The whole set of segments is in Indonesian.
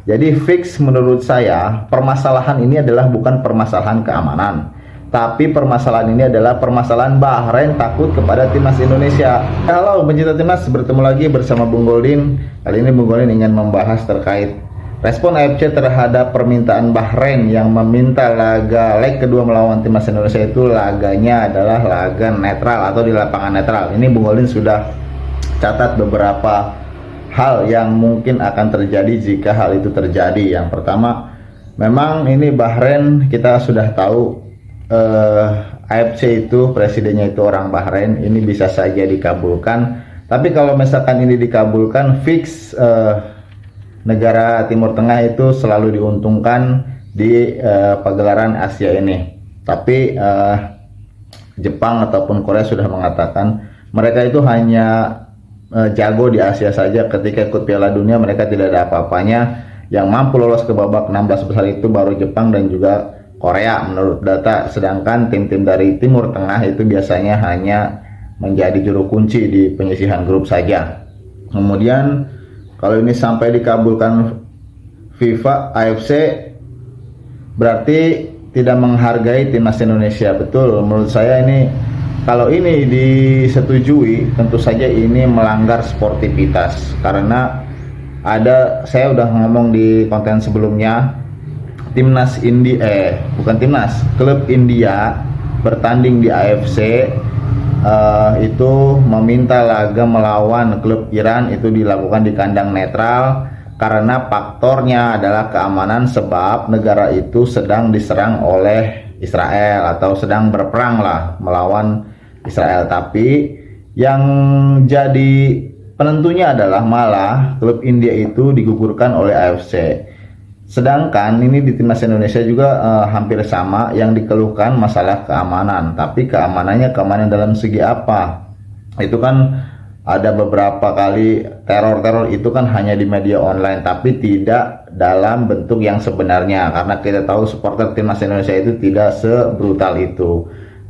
Jadi fix menurut saya permasalahan ini adalah bukan permasalahan keamanan, tapi permasalahan ini adalah permasalahan Bahrain takut kepada timnas Indonesia. Halo pencinta timnas, bertemu lagi bersama Bung Goldin. Kali ini Bung Goldin ingin membahas terkait respon AFC terhadap permintaan Bahrain yang meminta laga leg kedua melawan timnas Indonesia itu laganya adalah laga netral atau di lapangan netral. Ini Bung Goldin sudah catat beberapa hal yang mungkin akan terjadi jika hal itu terjadi. Yang pertama, memang ini Bahrain kita sudah tahu AFC itu presidennya itu orang Bahrain, ini bisa saja dikabulkan. Tapi kalau misalkan ini dikabulkan, fix negara Timur Tengah itu selalu diuntungkan di pagelaran Asia ini. Tapi Jepang ataupun Korea sudah mengatakan mereka itu hanya jago di Asia saja. Ketika ikut Piala Dunia mereka tidak ada apa-apanya. Yang mampu lolos ke babak 16 besar itu baru Jepang dan juga Korea menurut data. Sedangkan tim-tim dari Timur Tengah itu biasanya hanya menjadi juru kunci di penyisihan grup saja. Kemudian kalau ini sampai dikabulkan FIFA, AFC berarti tidak menghargai timnas Indonesia. Betul, menurut saya ini kalau ini disetujui, tentu saja ini melanggar sportivitas. Karena saya udah ngomong di konten sebelumnya, klub India bertanding di AFC itu meminta laga melawan klub Iran itu dilakukan di kandang netral karena faktornya adalah keamanan, sebab negara itu sedang diserang oleh Israel atau sedang berperang lah melawan Israel. Tapi yang jadi penentunya adalah malah klub India itu digugurkan oleh AFC. Sedangkan ini di timnas Indonesia juga hampir sama, yang dikeluhkan masalah keamanan. Tapi keamanan dalam segi apa? Itu kan ada beberapa kali teror itu kan hanya di media online, tapi tidak dalam bentuk yang sebenarnya. Karena kita tahu supporter timnas Indonesia itu tidak sebrutal itu.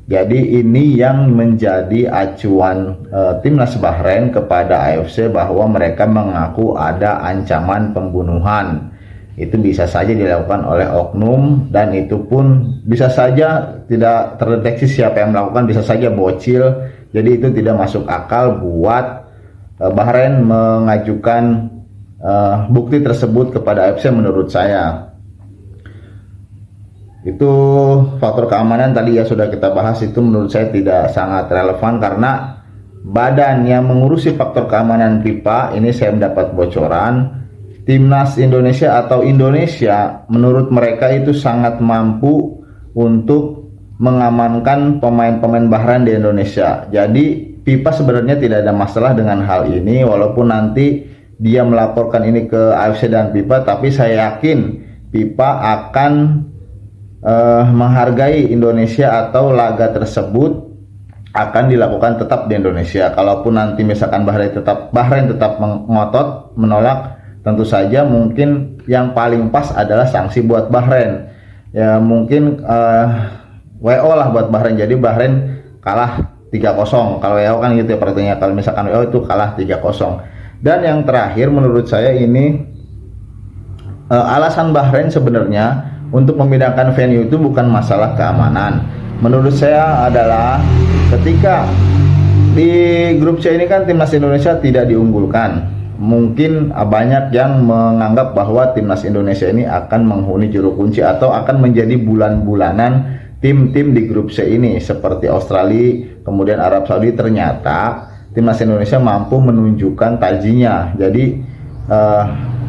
Jadi ini yang menjadi acuan timnas Bahrain kepada AFC bahwa mereka mengaku ada ancaman pembunuhan. Itu bisa saja dilakukan oleh oknum, dan itu pun bisa saja tidak terdeteksi siapa yang melakukan, bisa saja bocil. Jadi itu tidak masuk akal buat Bahrain mengajukan bukti tersebut kepada AFC menurut saya. Itu faktor keamanan tadi ya sudah kita bahas, itu menurut saya tidak sangat relevan karena badan yang mengurusi faktor keamanan FIFA ini saya mendapat bocoran. Timnas Indonesia atau Indonesia menurut mereka itu sangat mampu untuk mengamankan pemain-pemain Bahrain di Indonesia. Jadi FIFA sebenarnya tidak ada masalah dengan hal ini, walaupun nanti dia melaporkan ini ke AFC dan FIFA, tapi saya yakin FIFA akan menghargai Indonesia atau laga tersebut akan dilakukan tetap di Indonesia. Kalaupun nanti misalkan Bahrain tetap mengotot menolak, tentu saja mungkin yang paling pas adalah sanksi buat Bahrain. Ya mungkin WO lah buat Bahrain. Jadi Bahrain kalah 3-0. Kalau WO kan gitu ya pertanyaan. Kalau misalkan WO itu kalah 3-0. Dan yang terakhir menurut saya ini alasan Bahrain sebenarnya untuk memindahkan venue itu bukan masalah keamanan. Menurut saya adalah ketika di grup C ini kan timnas Indonesia tidak diunggulkan. Mungkin banyak yang menganggap bahwa timnas Indonesia ini akan menghuni juru kunci atau akan menjadi bulan-bulanan tim-tim di grup C ini seperti Australia, kemudian Arab Saudi. Ternyata timnas Indonesia mampu menunjukkan tajinya. Jadi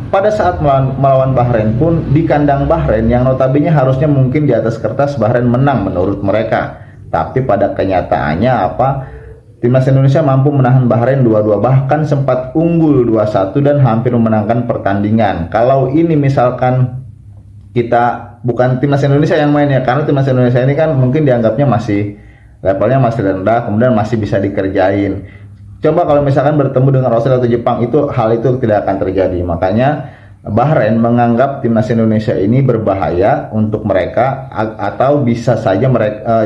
pada saat melawan Bahrain pun di kandang Bahrain yang notabene harusnya mungkin di atas kertas Bahrain menang menurut mereka, tapi pada kenyataannya apa? Timnas Indonesia mampu menahan Bahrain 2-2, bahkan sempat unggul 2-1 dan hampir memenangkan pertandingan. Kalau ini misalkan kita bukan timnas Indonesia yang main ya, karena timnas Indonesia ini kan mungkin dianggapnya masih levelnya masih rendah, kemudian masih bisa dikerjain. Coba kalau misalkan bertemu dengan Australia atau Jepang, hal itu tidak akan terjadi. Makanya Bahrain menganggap timnas Indonesia ini berbahaya untuk mereka, atau bisa saja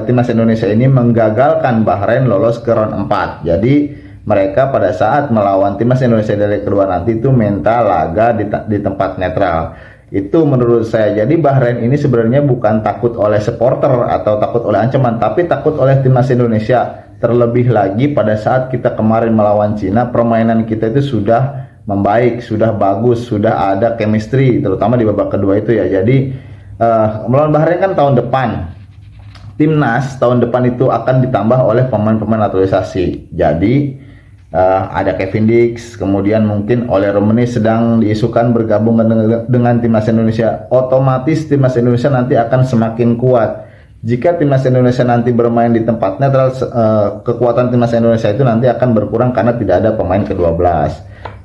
timnas Indonesia ini menggagalkan Bahrain lolos ke round 4. Jadi mereka pada saat melawan timnas Indonesia dari kedua nanti itu minta laga di tempat netral. Itu menurut saya. Jadi Bahrain ini sebenarnya bukan takut oleh supporter atau takut oleh ancaman, tapi takut oleh timnas Indonesia. Terlebih lagi pada saat kita kemarin melawan Cina, permainan kita itu sudah membaik, sudah bagus, sudah ada chemistry, terutama di babak kedua itu ya. Jadi melawan Bahrain kan tahun depan. Timnas tahun depan itu akan ditambah oleh pemain-pemain naturalisasi. Jadi ada Kevin Dix, kemudian mungkin oleh Romani sedang diisukan bergabung dengan timnas Indonesia. Otomatis timnas Indonesia nanti akan semakin kuat. Jika timnas Indonesia nanti bermain di tempat netral, kekuatan timnas Indonesia itu nanti akan berkurang karena tidak ada pemain ke-12.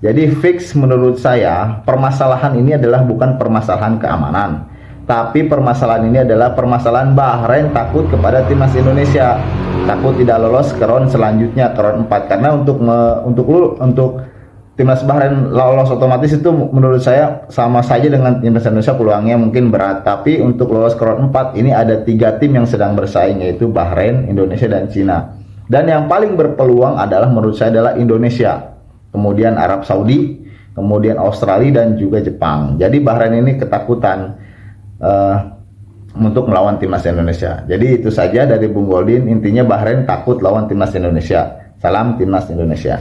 Jadi fix menurut saya, permasalahan ini adalah bukan permasalahan keamanan, tapi permasalahan ini adalah permasalahan Bahrain takut kepada timnas Indonesia, takut tidak lolos ke round selanjutnya, ke round 4. Karena untuk timnas Bahrain lolos otomatis itu menurut saya sama saja dengan timnas Indonesia, peluangnya mungkin berat. Tapi untuk lolos ke round 4 ini ada 3 tim yang sedang bersaing, yaitu Bahrain, Indonesia, dan Cina. Dan yang paling berpeluang adalah menurut saya adalah Indonesia, kemudian Arab Saudi, kemudian Australia, dan juga Jepang. Jadi Bahrain ini ketakutan untuk melawan timnas Indonesia. Jadi itu saja dari Bung Goldin. Intinya Bahrain takut lawan timnas Indonesia. Salam timnas Indonesia.